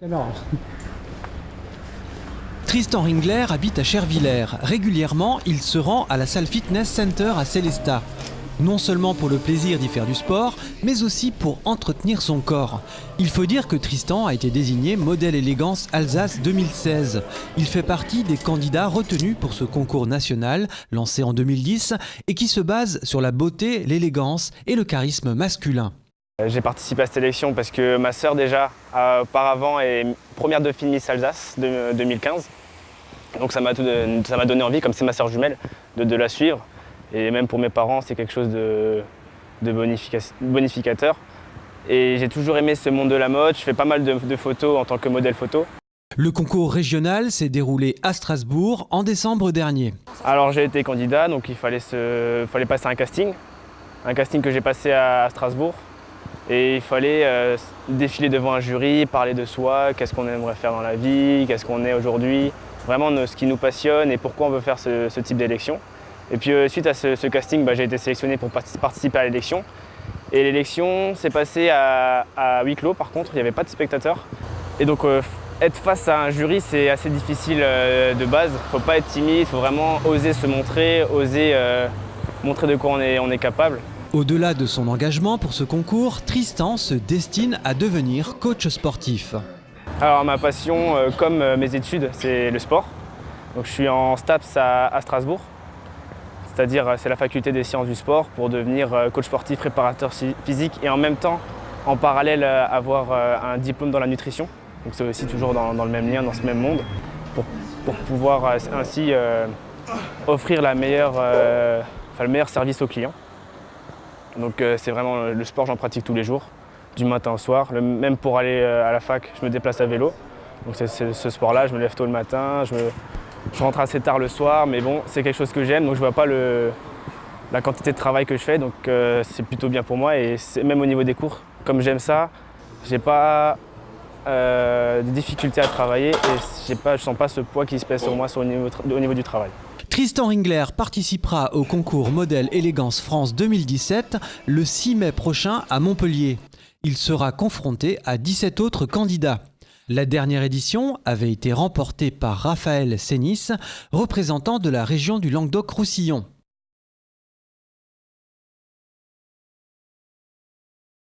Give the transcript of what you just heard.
Alors, Tristan Ringler habite à Chervillers. Régulièrement, il se rend à la salle Fitness Center à Sélestat. Non seulement pour le plaisir d'y faire du sport, mais aussi pour entretenir son corps. Il faut dire que Tristan a été désigné modèle élégance Alsace 2016. Il fait partie des candidats retenus pour ce concours national, lancé en 2010, et qui se base sur la beauté, l'élégance et le charisme masculin. J'ai participé à cette élection parce que ma sœur déjà, auparavant, est première dauphine Miss Alsace de 2015. Donc ça m'a donné envie, comme c'est ma sœur jumelle, de la suivre. Et même pour mes parents, c'est quelque chose de bonificateur. Et j'ai toujours aimé ce monde de la mode. Je fais pas mal de photos en tant que modèle photo. Le concours régional s'est déroulé à Strasbourg en décembre dernier. Alors j'ai été candidat, donc il fallait passer un casting. Un casting que j'ai passé à Strasbourg. Et il fallait défiler devant un jury, parler de soi, qu'est-ce qu'on aimerait faire dans la vie, qu'est-ce qu'on est aujourd'hui, vraiment ce qui nous passionne et pourquoi on veut faire ce type d'élection. Et puis suite à ce casting, j'ai été sélectionné pour participer à l'élection. Et l'élection s'est passée à huis clos, par contre, il n'y avait pas de spectateurs. Et donc être face à un jury, c'est assez difficile de base. Il ne faut pas être timide, il faut vraiment oser se montrer, oser montrer de quoi on est capable. Au-delà de son engagement pour ce concours, Tristan se destine à devenir coach sportif. Alors ma passion, comme mes études, c'est le sport. Donc je suis en STAPS à Strasbourg, c'est-à-dire c'est la faculté des sciences du sport pour devenir coach sportif, préparateur physique et en même temps, en parallèle, avoir un diplôme dans la nutrition. Donc c'est aussi toujours dans le même lien, dans ce même monde, pour pouvoir ainsi offrir le meilleur service aux clients. Donc c'est vraiment le sport, j'en pratique tous les jours, du matin au soir. Même pour aller à la fac, je me déplace à vélo. Donc c'est ce sport-là, je me lève tôt le matin, je rentre assez tard le soir, mais bon, c'est quelque chose que j'aime, donc je ne vois pas la quantité de travail que je fais, donc c'est plutôt bien pour moi. Et même au niveau des cours, comme j'aime ça, j'ai pas de difficultés à travailler et je ne sens pas ce poids qui se pèse sur moi au niveau du travail. Tristan Ringler participera au concours Modèle Élégance France 2017 le 6 mai prochain à Montpellier. Il sera confronté à 17 autres candidats. La dernière édition avait été remportée par Raphaël Sénis, représentant de la région du Languedoc-Roussillon.